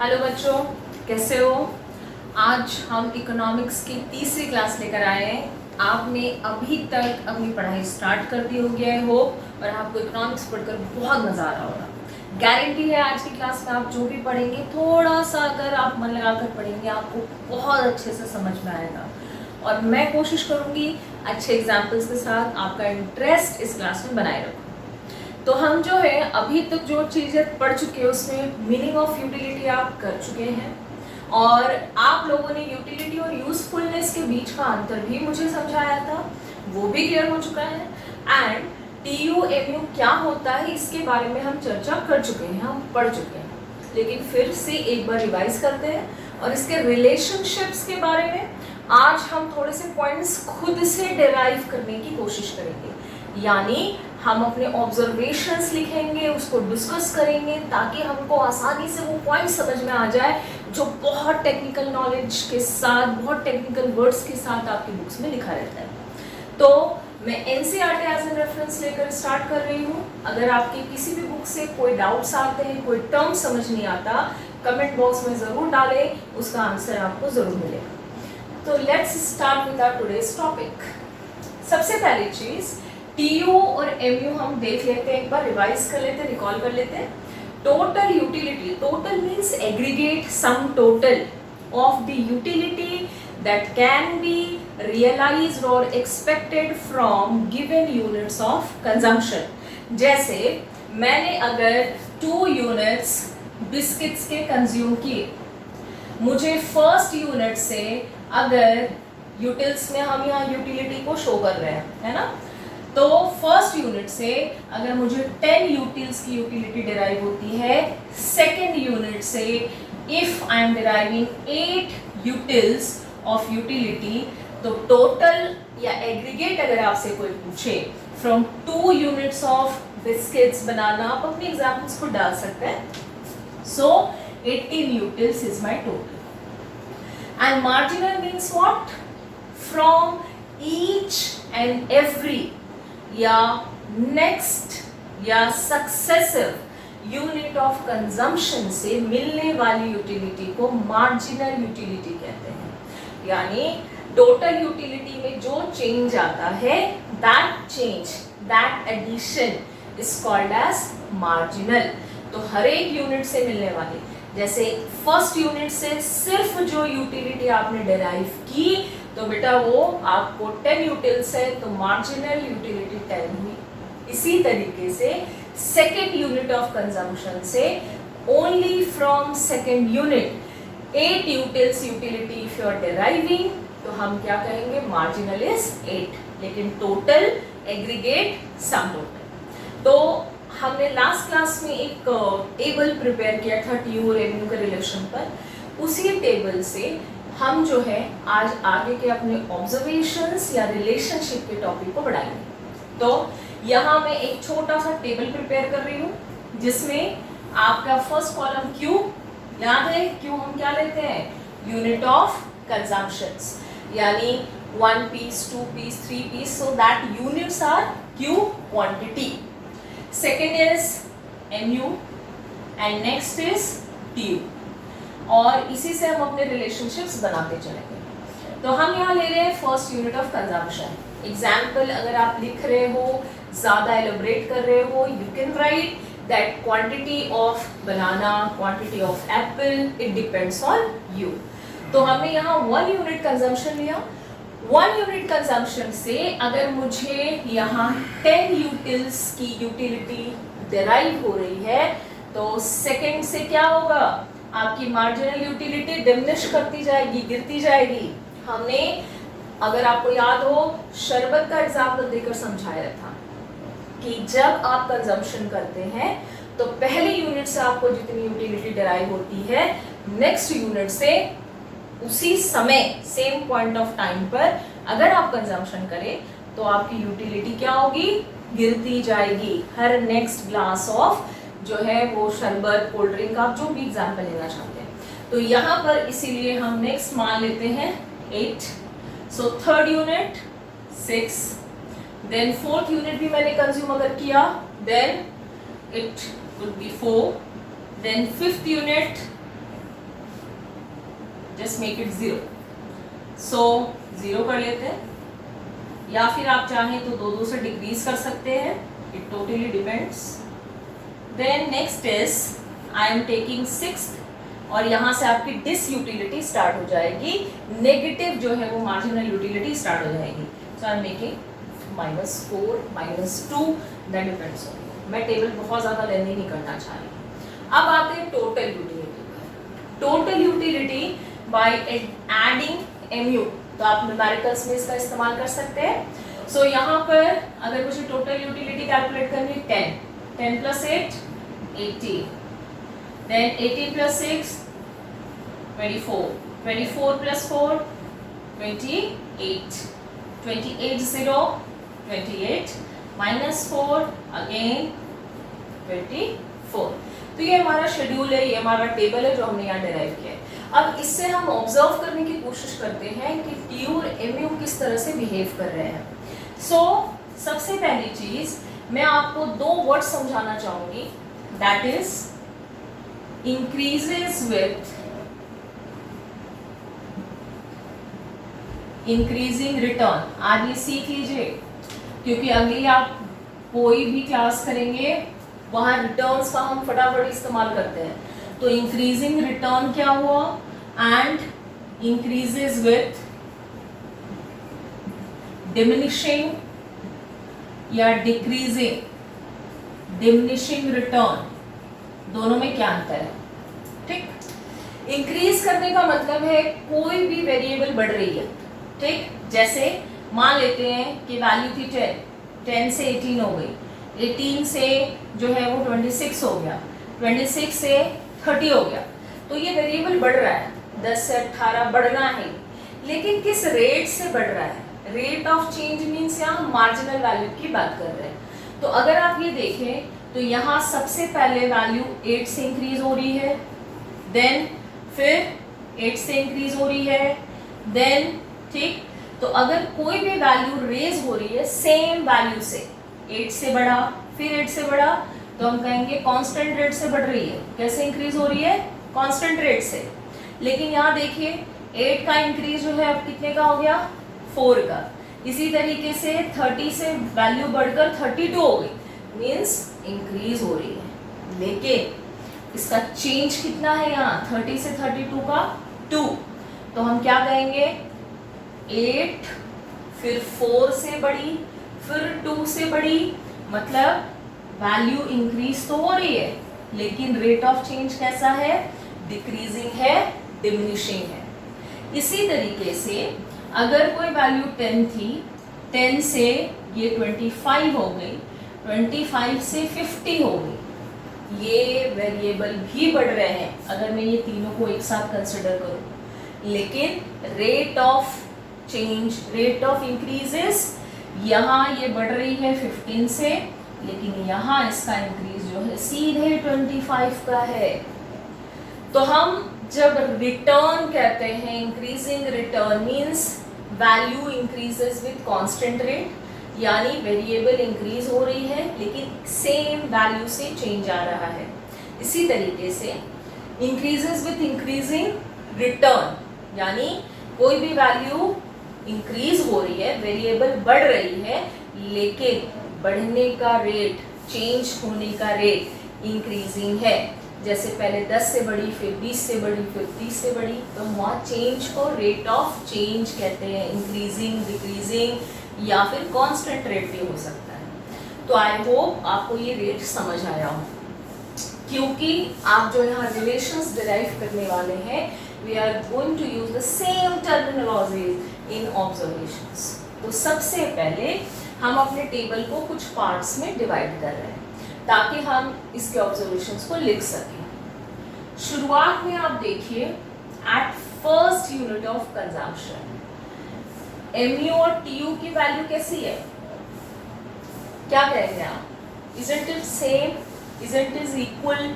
Hello बच्चों, कैसे हो। आज हम इकोनॉमिक्स की तीसरी क्लास लेकर आए हैं। आपने अभी तक अपनी पढ़ाई स्टार्ट कर दी होगी आई होप, और आपको इकोनॉमिक्स पढ़कर बहुत मज़ा आ रहा होगा। गारंटी है आज की क्लास में आप जो भी पढ़ेंगे थोड़ा सा अगर आप मन लगाकर पढ़ेंगे आपको बहुत अच्छे से समझ में आएगा। और मैं कोशिश करूँगी अच्छे एग्जाम्पल्स के साथ आपका इंटरेस्ट इस क्लास में बनाए रखूँ। तो हम जो है अभी तक जो चीज़ें पढ़ चुके हैं उसमें मीनिंग ऑफ यूटिलिटी आप कर चुके हैं, और आप लोगों ने यूटिलिटी और यूजफुलनेस के बीच का अंतर भी मुझे समझाया था, वो भी क्लियर हो चुका है। एंड TU-MU क्या होता है इसके बारे में हम चर्चा कर चुके हैं, हम पढ़ चुके हैं, लेकिन फिर से एक बार रिवाइज करते हैं। और इसके रिलेशनशिप्स के बारे में आज हम थोड़े से पॉइंट्स खुद से डिराइव करने की कोशिश करेंगे, यानी हम अपने ऑब्जर्वेशंस लिखेंगे, उसको डिस्कस करेंगे ताकि हमको आसानी से वो पॉइंट समझ में आ जाए जो बहुत टेक्निकल नॉलेज के साथ, बहुत टेक्निकल वर्ड्स के साथ आपकी बुक्स में लिखा रहता है। तो मैं NCERT एज ए रेफरेंस लेकर स्टार्ट कर रही हूँ। अगर आपके किसी भी बुक से कोई डाउट्स आते हैं, कोई टर्म समझ नहीं आता, कमेंट बॉक्स में ज़रूर डालें, उसका आंसर आपको ज़रूर मिलेगा। तो let's start with our today's topic. सबसे पहली चीज़ TU और MU हम देख लेते हैं, एक बार रिवाइज कर लेते हैं, रिकॉल कर लेते हैं। Total utility, total means aggregate sum total of the utility that can be realized और expected from given units of consumption. जैसे मैंने अगर 2 यूनिट्स बिस्किट्स के कंज्यूम किए, मुझे फर्स्ट यूनिट से अगर यूटिल्स में हम यहाँ यूटिलिटी को शो कर रहे हैं, है ना, तो फर्स्ट यूनिट से अगर मुझे 10 यूटिल्स की यूटिलिटी डिराइव होती है, सेकेंड यूनिट से if I am deriving 8 utils of utility, तो टोटल या एग्रीगेट अगर आपसे कोई पूछे फ्रॉम 2 यूनिट्स ऑफ बिस्किट्स बनाना, आप अपने एग्जाम्पल्स को डाल सकते हैं। सो 18 utils is my total. And marginal means what? From each and every या नेक्स्ट या सक्सेसिव यूनिट ऑफ कंजम्पशन से मिलने वाली यूटिलिटी को मार्जिनल यूटिलिटी कहते हैं। यानी टोटल यूटिलिटी में जो चेंज आता है, that change, that addition is called as marginal. तो हर एक यूनिट से मिलने वाली, जैसे फर्स्ट यूनिट से सिर्फ जो यूटिलिटी आपने डिराइव की, तो बेटा वो आपको 10 यूटिल्स है, तो मार्जिनल यूटिलिटी 10 हुई। इसी तरीके से सेकेंड यूनिट ऑफ कंजम्पशन से only from second unit 8 utils utility if you are deriving, तो हम क्या कहेंगे? मार्जिनल इज 8, लेकिन टोटल एग्रीगेट सम टोटल। तो हमने लास्ट क्लास में एक टेबल प्रिपेयर किया था TU और MU के रिलेशन पर। उसी टेबल से हम जो है आज आगे के अपने ऑब्जर्वेशंस या रिलेशनशिप के टॉपिक को बढ़ाएंगे। तो यहाँ मैं एक छोटा सा टेबल प्रिपेयर कर रही हूँ जिसमें आपका फर्स्ट कॉलम Q, याद है Q हम क्या लेते हैं? यूनिट ऑफ कंजम्पशंस, यानी 1 piece, 2 piece, 3 piece, so that units are Q quantity. Second is MU and next is TU, और इसी से हम अपने रिलेशनशिप्स बनाते चलेंगे। तो हम यहाँ ले रहे हैं first unit of consumption. Example अगर आप लिख रहे हो, ज़्यादा एलोबरेट कर रहे हो, you can write that quantity of banana, quantity of Apple, it depends on you. तो हमने यहाँ 1 यूनिट कंजम्पशन लिया। 1 यूनिट कंजम्पशन से अगर मुझे यहाँ 10 यूटिल्स की यूटिलिटी डिराइव हो रही है, तो सेकेंड से क्या होगा? आपकी मार्जिनल यूटिलिटी डिमिनिश करती जाएगी, गिरती जाएगी। हमने, अगर आपको याद हो, शरबत का एग्जाम्पल देकर समझाया था कि जब आप कंजम्पशन करते हैं तो पहले यूनिट से आपको जितनी यूटिलिटी डिराइव होती है, नेक्स्ट यूनिट से उसी समय सेम पॉइंट ऑफ टाइम पर अगर आप कंजम्पशन करें तो आपकी यूटिलिटी क्या होगी? गिरती जाएगी। हर नेक्स्ट ग्लास ऑफ जो है वो शरबत, कोल्ड ड्रिंक, आप जो भी एग्जाम्पल लेना चाहते हैं। तो यहाँ पर इसीलिए हम नेक्स्ट मान लेते हैं 8। So third unit 6, then fourth unit भी मैंने कंज्यूम अगर किया, then it would be 4, then fifth unit just make it 0. So 0 कर लेते हैं, या फिर आप चाहें तो 2 से डिक्रीज कर सकते हैं, it totally depends. Then next is I am taking 6 और यहाँ से आपकी डिस यूटिलिटी स्टार्ट हो जाएगी, नेगेटिव जो है वो मार्जिनल यूटिलिटी स्टार्ट हो जाएगी. So I am making -4 -2, that depends on. मैं टेबल बहुत ज़्यादा लेंदी नहीं करना चाह रही. अब आते हैं total utility. Total utility by adding MU, तो आप न्यूमेरिकल्स में इसका इस्तेमाल कर सकते हैं. सो यहाँ पर अगर मुझे टोटल यूटिलिटी कैलकुलेट करनी 10 + 8 18, then 18 + 6 24, 24 + 4 28, 28 0 28 -4 अगेन 24. तो ये हमारा शेड्यूल है, ये हमारा टेबल है जो हमने यहाँ डिराइव किया है. अब इससे हम ऑब्जर्व करने की कोशिश करते हैं कि टी और एमयू किस तरह से बिहेव कर रहे हैं. सो सबसे पहली चीज मैं आपको 2 वर्ड समझाना चाहूंगी, that is increases with increasing return. आज ये सीख लीजिए, क्योंकि अगली आप कोई भी क्लास करेंगे वहाँ रिटर्न्स का हम फटाफट इस्तेमाल करते हैं. तो इंक्रीजिंग रिटर्न क्या हुआ, एंड इंक्रीजेस विथ डिमिनिशिंग या डिक्रीजिंग डिमिनिशिंग रिटर्न, दोनों में क्या अंतर है. ठीक, इंक्रीज करने का मतलब है कोई भी वेरिएबल बढ़ रही है. ठीक, जैसे मान लेते हैं कि वैल्यू थी 10 से 18 हो गई, 18 से जो है वो 26 हो गया, 26 से 30 हो गया. तो ये वेरिएबल बढ़ रहा है, 10 से 18 बढ़ना है, लेकिन किस रेट से बढ़ रहा है. रेट ऑफ चेंज मीन्स यहाँ मार्जिनल वैल्यू की बात कर रहे हैं. तो अगर आप ये देखें तो यहाँ सबसे पहले वैल्यू 8 से इंक्रीज हो रही है, देन फिर 8 से इंक्रीज हो रही है, देन ठीक. तो अगर कोई भी वैल्यू रेज हो रही है सेम वैल्यू से, 8 से बढ़ा फिर 8 से बढ़ा, तो हम कहेंगे कांस्टेंट रेट से बढ़ रही है. कैसे इंक्रीज हो रही है, कांस्टेंट रेट से. लेकिन यहाँ देखिए 8 का इंक्रीज जो है अब कितने का हो गया, 4 का. इसी तरीके से 30 से वैल्यू बढ़कर 32 हो गई, मीन्स इंक्रीज हो रही है. लेकिन इसका चेंज कितना है यहाँ, 30 से 32 का 2. तो हम क्या कहेंगे, 8 फिर 4 से बढ़ी फिर 2 से बढ़ी, मतलब वैल्यू इंक्रीज तो हो रही है, लेकिन रेट ऑफ चेंज कैसा है, डिक्रीजिंग है, डिमिनिशिंग है. इसी तरीके से अगर कोई वैल्यू 10 थी, 10 से ये 25 हो गई, 25 से 50 हो गई, ये वेरिएबल भी बढ़ रहे हैं अगर मैं ये तीनों को एक साथ कंसिडर करूं. लेकिन rate of change, rate of increases, यहाँ ये बढ़ रही है 15 से, लेकिन यहाँ इसका इंक्रीज जो है सीधे 25 का है. तो हम जब रिटर्न कहते हैं, increasing return means value increases with constant rate, यानी वेरिएबल इंक्रीज हो रही है लेकिन सेम वैल्यू से चेंज आ रहा है. इसी तरीके से इंक्रीजेस विथ इंक्रीजिंग रिटर्न, यानी कोई भी वैल्यू इंक्रीज हो रही है, वेरिएबल बढ़ रही है, लेकिन बढ़ने का रेट, चेंज होने का रेट इंक्रीजिंग है. जैसे पहले 10 से बढ़ी, फिर 20 से बढ़ी, फिर 30 से बढ़ी, तो वहाँ चेंज को रेट ऑफ चेंज कहते हैं. इंक्रीजिंग, डिक्रीजिंग या फिर कांस्टेंट रेट भी हो सकता है. तो आई होप आपको ये रेट समझ आया हो, क्योंकि आप जो यहाँ रिलेशंस डिराइव करने वाले हैं, we are going to use the same terminologies in observations. तो सबसे पहले हम अपने टेबल को कुछ पार्ट्स में डिवाइड कर रहे हैं ताकि हम इसके ऑब्जर्वेशंस को लिख सकें. शुरुआत में आप देखिए, at first unit of consumption MU और टीयू की वैल्यू कैसी है, क्या कहेंगे आप, isn't it same, isn't is equal.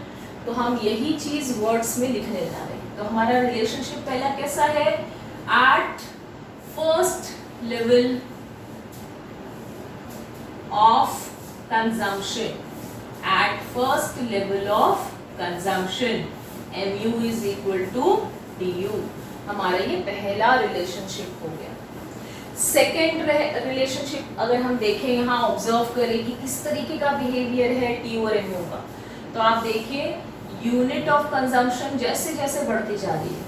तो हम यही चीज वर्ड्स में लिखने जा रहे हैं. तो हमारा रिलेशनशिप पहला कैसा है, at first level of consumption, at first level of consumption mu is equal to du. हमारा ये पहला रिलेशनशिप हो गया। सेकेंड रिलेशनशिप अगर हम देखें, यहाँ ऑब्जर्व करें कि किस तरीके का बिहेवियर है टी और एमयू का, तो आप देखिए यूनिट ऑफ कंजम्पशन जैसे जैसे बढ़ती जा रही है,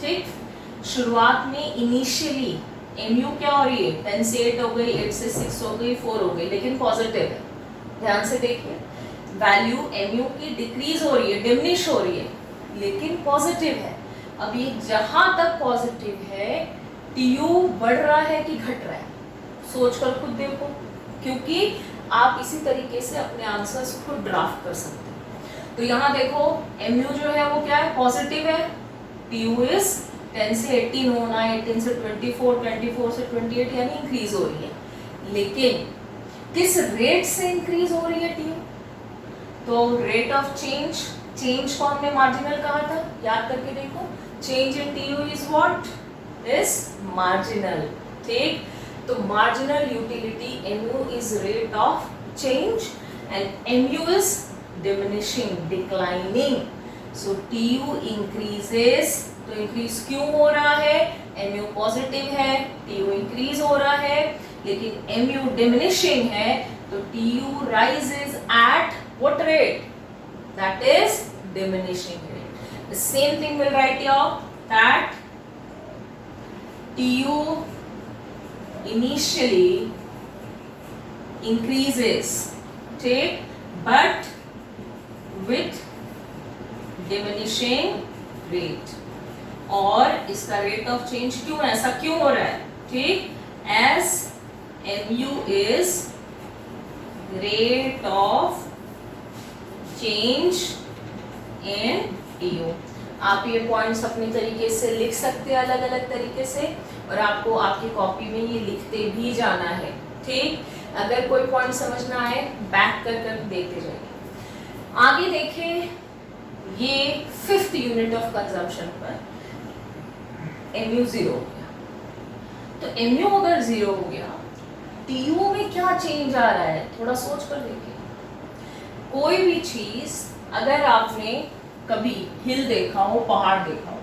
ठीक। शुरुआत में इनिशियली एमयू क्या हो रही है, 10 से 8 हो गई, 8 से 6 हो गई, 4 हो गई, लेकिन पॉजिटिव है। ध्यान से देखिए वैल्यू एमयू की डिक्रीज हो रही है, डिमिनिश हो रही है, लेकिन पॉजिटिव है। अब ये जहां तक पॉजिटिव है, टीयू बढ़ रहा है कि घट रहा है, सोच कर खुद देखो, क्योंकि आप इसी तरीके से अपने आंसर्स खुद ड्राफ्ट कर सकते हैं। तो यहाँ देखो एमयू जो है वो क्या है, पॉजिटिव है, टीयू इज 10 से 18 होना है, 18 से 24, 24 से 28 यानी इंक्रीज हो रही है, लेकिन किस रेट से इंक्रीज हो रही है टीयू, तो रेट ऑफ चेंज को हमने मार्जिनल कहा था, याद करके देखो, change in TU is what, is marginal, ठीक। तो marginal utility MU is rate of change and MU is diminishing, declining, so TU increases, तो इंक्रीज क्यों हो रहा है, एमयू पॉजिटिव है, टीयू इंक्रीज हो रहा है, लेकिन एमयू डिमिनिशिंग है, तो TU rises at what rate, that is diminishing rate. The same thing will write here that TU initially increases, take, but with diminishing rate, और इसका rate of change क्यों ऐसा क्यों हो रहा है, ठीक, as MU is rate of change in TU. आप ये पॉइंट्स अपने तरीके से लिख सकते हैं अलग अलग तरीके से, और आपको आपकी कॉपी में ये लिखते भी जाना है, ठीक। अगर कोई पॉइंट समझ ना आए बैक कर कर देखते जाइए। आगे देखिए, ये 5th यूनिट ऑफ कंजम्पशन पर एमयू 0 हो गया, तो एमयू अगर 0 हो गया, टीयू में क्या चेंज आ रहा है, थोड़ा सोच कर देखिए। कोई भी चीज अगर आपने कभी हिल देखा हो, पहाड़ देखा हो,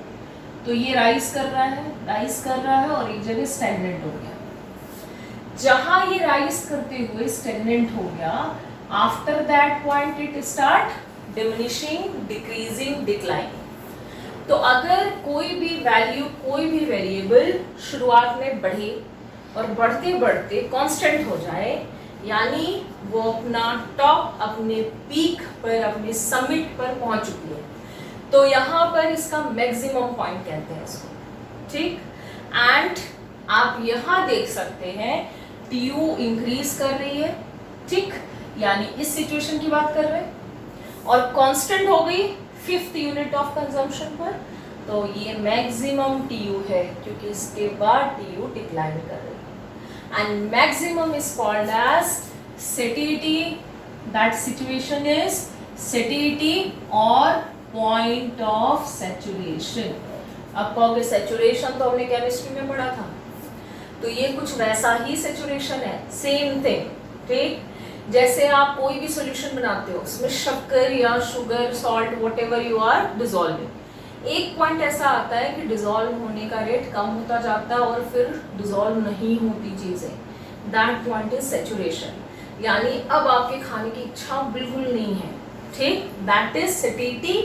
तो ये राइज कर रहा है और एक जगह स्टैग्नेंट हो गया। जहां ये राइज करते हुए स्टैग्नेंट हो गया, after that point it start diminishing, decreasing, declining. तो अगर कोई भी वैल्यू, कोई भी वेरिएबल शुरुआत में बढ़े और बढ़ते बढ़ते कांस्टेंट हो जाए, यानी वो अपना टॉप, अपने पीक पर, अपने समिट पर पहुंच चुकी है, तो यहाँ पर इसका मैक्सिमम पॉइंट कहते हैं इसको, ठीक। एंड आप यहाँ देख सकते हैं टीयू इंक्रीज कर रही है, ठीक, यानी इस सिचुएशन की बात कर रहे हैं, और कांस्टेंट हो गई 5th यूनिट ऑफ कंजम्पशन पर, तो ये मैक्सिमम टीयू है, क्योंकि इसके बाद टीयू डिक्लाइन कर रही है। And maximum is called as satiety. That situation is satiety or point of saturation. अब कहोगे saturation तो हमने केमिस्ट्री में पढ़ा था, तो ये कुछ वैसा ही saturation है, सेम थिंग, ठीक। जैसे आप कोई भी सॉल्यूशन बनाते हो, उसमें शक्कर या sugar, salt, whatever you are dissolving, एक पॉइंट ऐसा आता है कि डिसॉल्व होने का रेट कम होता जाता है और फिर डिसॉल्व नहीं होती चीज़ें, दैट पॉइंट इज सैचुरेशन, यानी अब आपके खाने की इच्छा बिल्कुल नहीं है, ठीक, दैट इज सैटिटी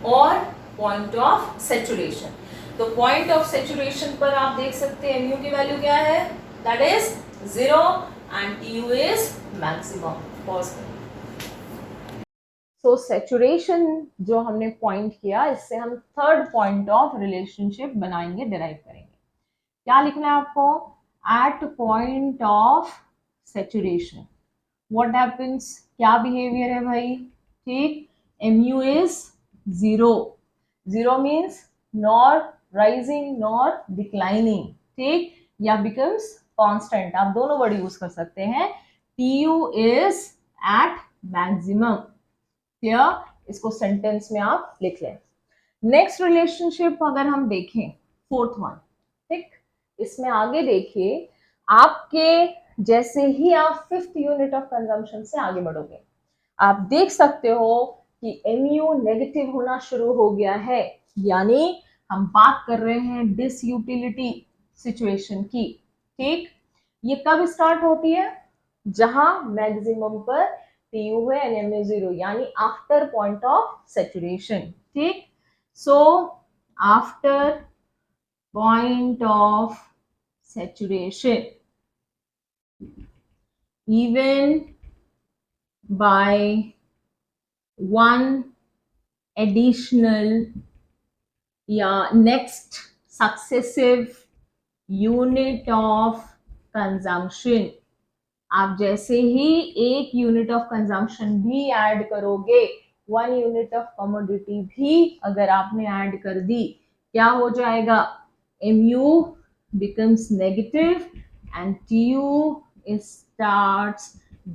और पॉइंट ऑफ सैचुरेशन। तो पॉइंट ऑफ सैचुरेशन पर आप देख सकते हैं एमयू की वैल्यू क्या है, that is 0 and TU is maximum. Pause करें। सो सैचुरेशन जो हमने पॉइंट किया, इससे हम 3rd पॉइंट ऑफ रिलेशनशिप बनाएंगे, डिराइव करेंगे। क्या लिखना है आपको, at point of saturation what happens, क्या बिहेवियर है भाई, ठीक, MU is 0, 0 means nor rising nor declining, ठीक, या बिकम्स कांस्टेंट, आप दोनों वर्ड यूज कर सकते हैं। TU is at maximum, clear, इसको सेंटेंस में आप लिख लें। नेक्स्ट रिलेशनशिप अगर हम देखें 4th वन, ठीक, इसमें आगे देखिए, आपके जैसे ही आप 5th यूनिट ऑफ कंजम्पशन से आगे बढ़ोगे, आप देख सकते हो कि एमयू नेगेटिव होना शुरू हो गया है, यानी हम बात कर रहे हैं डिसयूटिलिटी सिचुएशन की। ठीक, ये कब स्टार्ट होती है? जहां मैक्सिमम पर टीयू है एंड एमयू जीरो, यानी आफ्टर पॉइंट ऑफ सैचुरेशन। ठीक, so after point of saturation, even by one additional या next successive unit of consumption, आप जैसे ही एक यूनिट ऑफ कंजम्पशन भी ऐड करोगे, वन यूनिट ऑफ कमोडिटी भी अगर आपने ऐड कर दी, क्या हो जाएगा? mu becomes negative and tu starts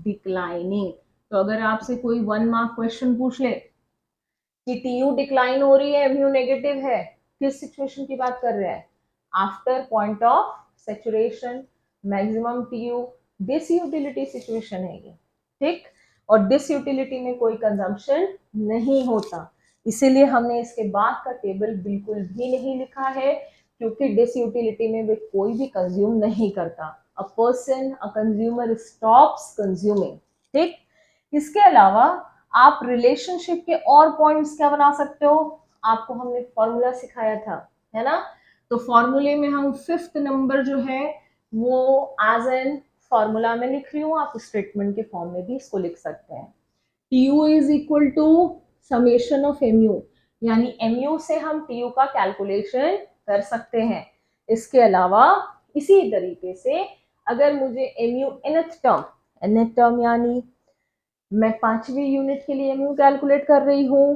declining। तो अगर आपसे कोई 1 मार्क क्वेश्चन पूछ ले कि टीयू डिक्लाइन हो रही है, mu नेगेटिव है, किस सिचुएशन की बात कर रहा है? After point of saturation, maximum TU, disutility situation है ये। ठीक, और डिसयूटिलिटी में कोई कंजम्पशन नहीं होता, इसीलिए हमने इसके बाद का टेबल बिल्कुल भी नहीं लिखा है, क्योंकि डिसयूटिलिटी में भी कोई भी कंज्यूम नहीं करता। A person, a consumer stops consuming. ठीक, इसके अलावा आप रिलेशनशिप के और पॉइंट्स क्या बना सकते हो? आपको हमने फॉर्मूला सिखाया था, है ना? तो फॉर्मूले में हम 5th नंबर जो है वो एज एन फॉर्मूला में लिख रही हूँ, आप स्टेटमेंट के फॉर्म में भी इसको लिख सकते हैं। TU is equal to summation of MU, यानी एमयू से हम टीयू का कैलकुलेशन कर सकते हैं। इसके अलावा इसी तरीके से अगर मुझे एमयू nth टर्म यानी मैं 5वीं यूनिट के लिए एमयू कैलकुलेट कर रही हूँ,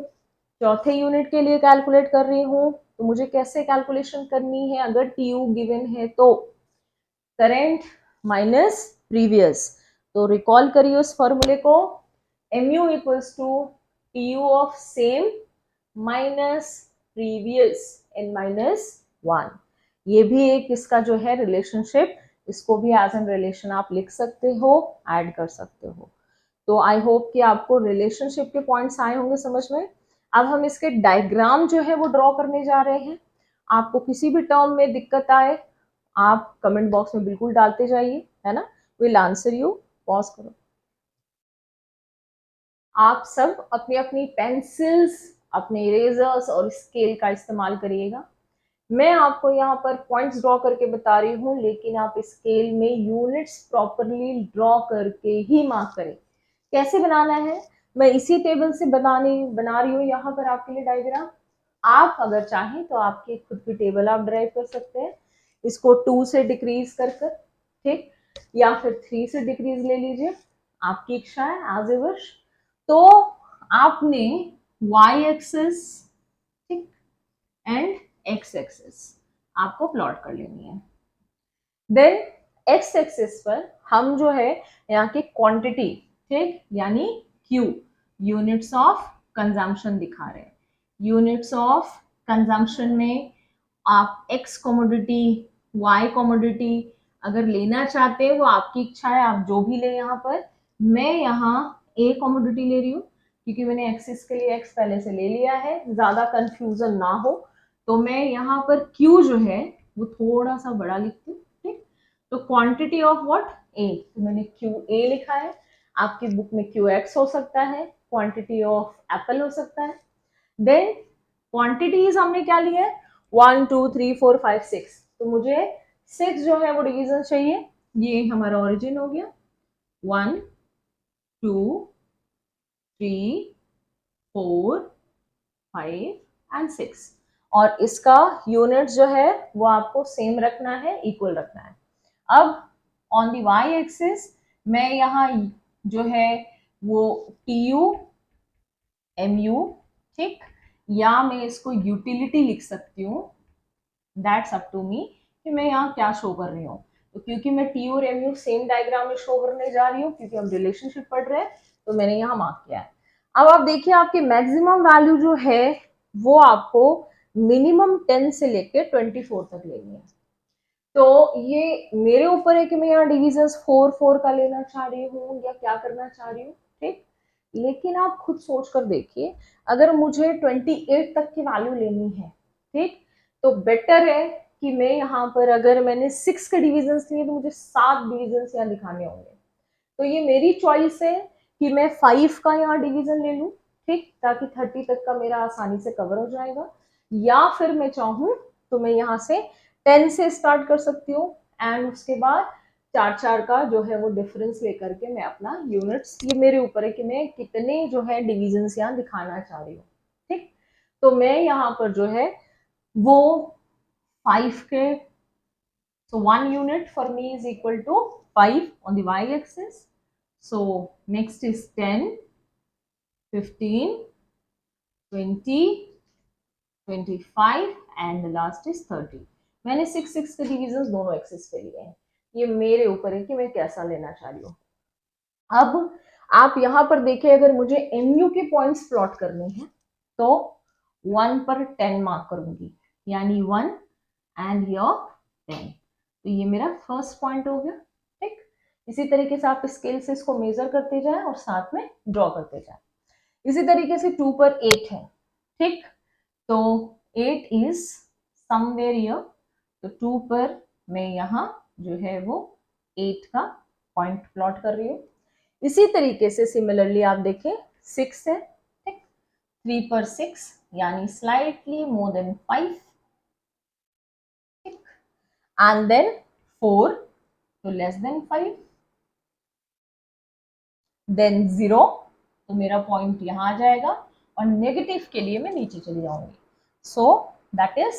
चौथे यूनिट के लिए कैलकुलेट कर रही हूँ, तो मुझे कैसे कैलकुलेशन करनी है? अगर टीयू गिवन है तो करंट माइनस प्रीवियस, तो रिकॉल करिए उस फॉर्मूले को, mu equals to TU of same minus previous n minus 1। ये भी एक इसका जो है रिलेशनशिप, इसको भी एज एन रिलेशन आप लिख सकते हो, ऐड कर सकते हो। तो आई होप कि आपको रिलेशनशिप के पॉइंट्स आए होंगे समझ में। अब हम इसके डायग्राम जो है वो ड्रॉ करने जा रहे हैं। आपको किसी भी टर्म में दिक्कत आए, आप कमेंट बॉक्स में बिल्कुल डालते जाइए, है ना? Will answer you. पॉज करो। आप सब अपनी अपनी पेंसिल्स, अपने इरेजर्स और स्केल का इस्तेमाल करिएगा। मैं आपको यहाँ पर पॉइंट्स ड्रॉ करके बता रही हूँ, लेकिन आप स्केल में यूनिट्स प्रॉपरली ड्रॉ करके ही मार्क करें। कैसे बनाना है मैं इसी टेबल से बना रही हूँ यहाँ पर आपके लिए डायग्राम। आप अगर चाहें तो आपकी खुद की टेबल आप ड्राइव कर सकते हैं, इसको 2 से डिक्रीज कर कर, ठीक, या फिर 3 से डिक्रीज ले लीजिए, आपकी इच्छा है, एज ए विश। तो आपने y एक्सिस, ठीक, एंड x एक्सिस आपको प्लॉट कर लेनी है। देन x एक्सिस पर हम जो है यहाँ की क्वांटिटी, ठीक, यानी Q, यूनिट्स ऑफ कंजम्पशन दिखा रहे हैं। यूनिट्स ऑफ कंजम्पशन में आप x कमोडिटी, y कमोडिटी अगर लेना चाहते हैं वो आपकी इच्छा है, आप जो भी ले। यहाँ पर मैं यहाँ a कमोडिटी ले रही हूँ क्योंकि मैंने एक्सिस के लिए x पहले से ले लिया है, ज्यादा कंफ्यूजन ना हो। तो मैं यहाँ पर Q जो है वो थोड़ा सा बड़ा लिखती हूँ, ठीक। तो क्वांटिटी ऑफ व्हाट? a, तो मैंने QA लिखा है। आपकी बुक में QX हो सकता है, क्वांटिटी ऑफ एप्पल हो सकता है। देन क्वांटिटीज हमने क्या लिया है? 1 2 3 4 5 6, तो मुझे 6 जो है वो डिवीजन चाहिए। ये हमारा ओरिजिन हो गया, 1 2 3 4 5 एंड 6, और इसका यूनिट जो है वो आपको सेम रखना है, इक्वल रखना है। अब ऑन दी वाई एक्सिस मैं यहाँ जो है वो टीयू एमयू, ठीक, या मैं इसको यूटिलिटी लिख सकती हूँ, दैट्स अप टू मी कि मैं यहाँ क्या शो कर रही हूँ। तो क्योंकि मैं टी और एमयू सेम डायग्राम में शो करने जा रही हूँ, क्योंकि हम रिलेशनशिप पढ़ रहे हैं, तो मैंने यहाँ मार्क किया है। अब आप देखिए आपकी मैक्सिमम वैल्यू जो है वो आपको मिनिमम 10 से लेकर 24 तक लेनी है। तो ये मेरे ऊपर है कि मैं यहाँ डिविजन्स 4 4 का लेना चाह रही हूँ या क्या करना चाह रही हूँ, ठीक। लेकिन आप खुद सोच कर देखिए, अगर मुझे 28 तक की वैल्यू लेनी है, ठीक, तो बेटर है कि मैं यहाँ पर, अगर मैंने 6 के डिविजन्स लिए तो मुझे 7 डिविजन्स यहाँ दिखाने होंगे। तो ये मेरी चॉइस है कि मैं 5 का यहाँ डिवीजन ले लूँ, ठीक, ताकि 30 तक का मेरा आसानी से कवर हो जाएगा। या फिर मैं चाहूँ तो मैं यहाँ से 10 से स्टार्ट कर सकती हूँ एंड उसके बाद 4-4 का जो है वो डिफरेंस लेकर के मैं अपना यूनिट्स, ये मेरे ऊपर है कि मैं कितने जो है डिविजन्स यहाँ दिखाना चाह रही हूँ, ठीक। तो मैं यहाँ पर जो है वो 5 के, so 1 unit for me is equal to 5 on the y-axis. So next is 10, 15, 20, 25 and the last is 30. मैंने 6 के डिविजन्स दोनों एक्सिस पे लिए हैं। ये मेरे ऊपर है कि मैं कैसा लेना चाह रही हूँ। अब आप यहाँ पर देखिए, अगर मुझे एमयू के पॉइंट्स प्लॉट करने हैं तो 1 पर 10 मार्क करूंगी, यानी 1 एंड योर 10। तो ये मेरा फर्स्ट पॉइंट हो गया, ठीक। इसी तरीके से आप स्केल से इसको मेजर करते जाएं और साथ में ड्रॉ करते जाएं। इसी तरीके से 2 पर 8 है, ठीक। तो 8 इज समवेयर हियर, तो 2 पर मैं यहाँ जो है वो 8 का पॉइंट प्लॉट कर रही हूँ। इसी तरीके से सिमिलरली आप देखें 6 है, ठीक। 3 पर 6 यानी स्लाइटली मोर देन 5, ठीक। एंड देन 4 तो लेस देन 5, देन 0 तो मेरा पॉइंट यहाँ आ जाएगा और नेगेटिव के लिए मैं नीचे चली जाऊंगी, सो दैट इज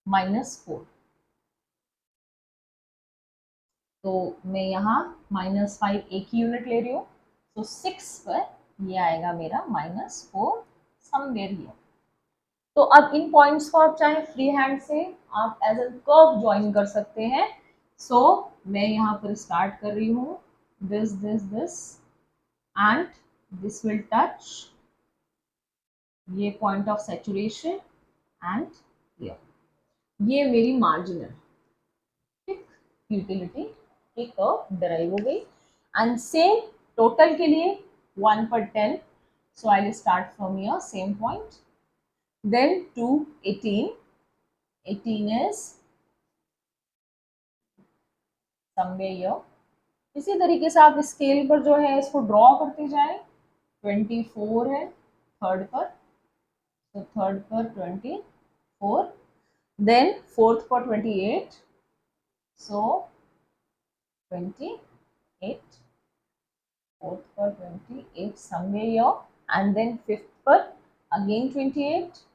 -4। तो मैं यहाँ -5 एक ही यूनिट ले रही हूँ, तो 6 पर ये आएगा मेरा -4 समवेयर हियर। तो अब इन पॉइंट्स को आप चाहे फ्री हैंड से आप एज अ कर्व ज्वाइन कर सकते हैं। सो मैं यहाँ पर स्टार्ट कर रही हूँ, this this this and this will touch ये पॉइंट ऑफ सैचुरेशन एंड ये मेरी मार्जिन है, ठीक। यूटिलिटी की कर्व डराइव हो गई एंड सेम टोटल के लिए 1 पर 10, so I will start from your same point, then 2 18 is somewhere here। इसी तरीके से आप स्केल पर जो है इसको ड्रॉ करते जाएं। 24 है थर्ड पर, तो थर्ड पर 24, देन फोर्थ पर 28, सो 28, फोर्थ पर 28 somewhere here, and then fifth पर अगेन 28,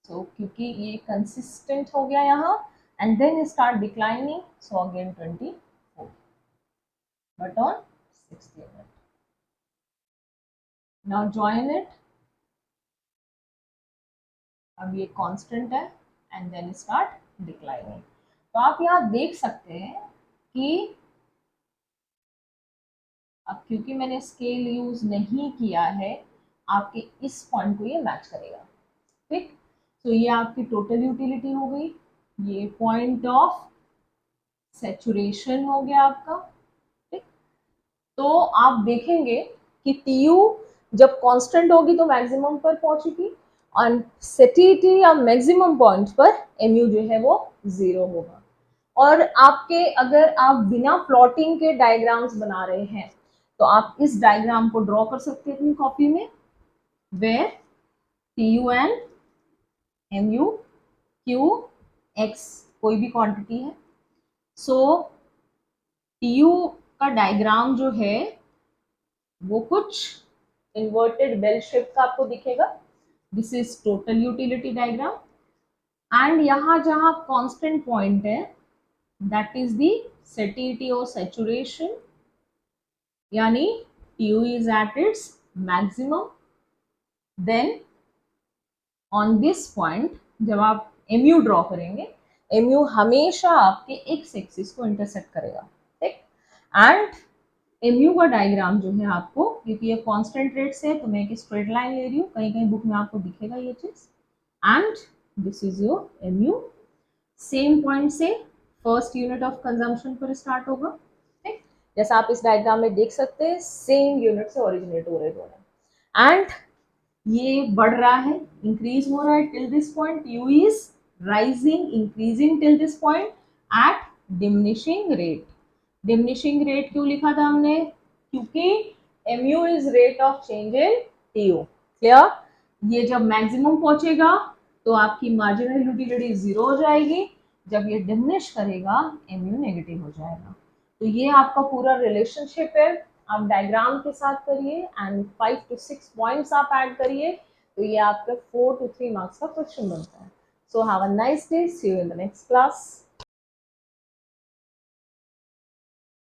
सो क्योंकि ये कंसिस्टेंट हो गया यहाँ, and then start declining, so again 24 but on 6th unit। now join it, अब ये कांस्टेंट है and then start declining। तो आप यहाँ देख सकते हैं कि अब क्योंकि मैंने स्केल यूज नहीं किया है, आपके इस पॉइंट को ये मैच करेगा, ठीक। तो ये आपकी टोटल यूटिलिटी हो गई, ये पॉइंट ऑफ सैचुरेशन हो गया आपका, ठीक। तो आप देखेंगे कि टीयू जब कांस्टेंट होगी तो मैक्सिमम पर पहुंचेगी और सेटिलिटी या मैक्सिमम पॉइंट पर एमयू जो है वो 0 होगा। और आपके, अगर आप बिना प्लॉटिंग के डायग्राम्स बना रहे हैं तो आप इस डायग्राम को ड्रॉ कर सकते हैं अपनी कॉपी में, where TU and MU Q X कोई भी क्वांटिटी है। सो टीयू का डायग्राम जो है वो कुछ इन्वर्टेड बेल शेप का आपको दिखेगा, this is total utility diagram. And यहाँ जहाँ कांस्टेंट पॉइंट है दैट इज द सेटिलिटी और सैचुरेशन, यानी TU is at its maximum. Then on this point जब आप एमयू ड्रॉ करेंगे, एमयू हमेशा आपके एक्स एक्सिस को इंटरसेक्ट करेगा, ठीक। एंड एमयू का डायग्राम जो है आपको, क्योंकि ये कांस्टेंट रेट से है तो मैं एक स्ट्रेट लाइन ले रही हूँ, कहीं कहीं बुक में आपको दिखेगा ये चीज, and this is your MU. Same point से फर्स्ट यूनिट ऑफ कंजम्पशन पर स्टार्ट होगा, ठीक। जैसा आप इस डायग्राम में देख सकते हैं सेम यूनिट से ओरिजिनेट हो रहे दोनों। एंड ये बढ़ रहा है, इंक्रीज हो रहा है till this point, you is rising increasing till this point at diminishing rate. Diminishing rate क्यों लिखा था हमने? क्योंकि mu is rate of change in TU. Clear? ये जब मैक्सिमम पहुंचेगा तो आपकी मार्जिनल यूटिलिटी जीरो हो जाएगी, जब ये डिमिनिश करेगा mu नेगेटिव हो जाएगा। तो ये आपका पूरा रिलेशनशिप है। आप डायग्राम के साथ करिए एंड 5 to 6 पॉइंट्स आप ऐड करिए, तो ये आपका 4 to 3 मार्क्स का क्वेश्चन बनता है। So have a nice day, see you in the next class.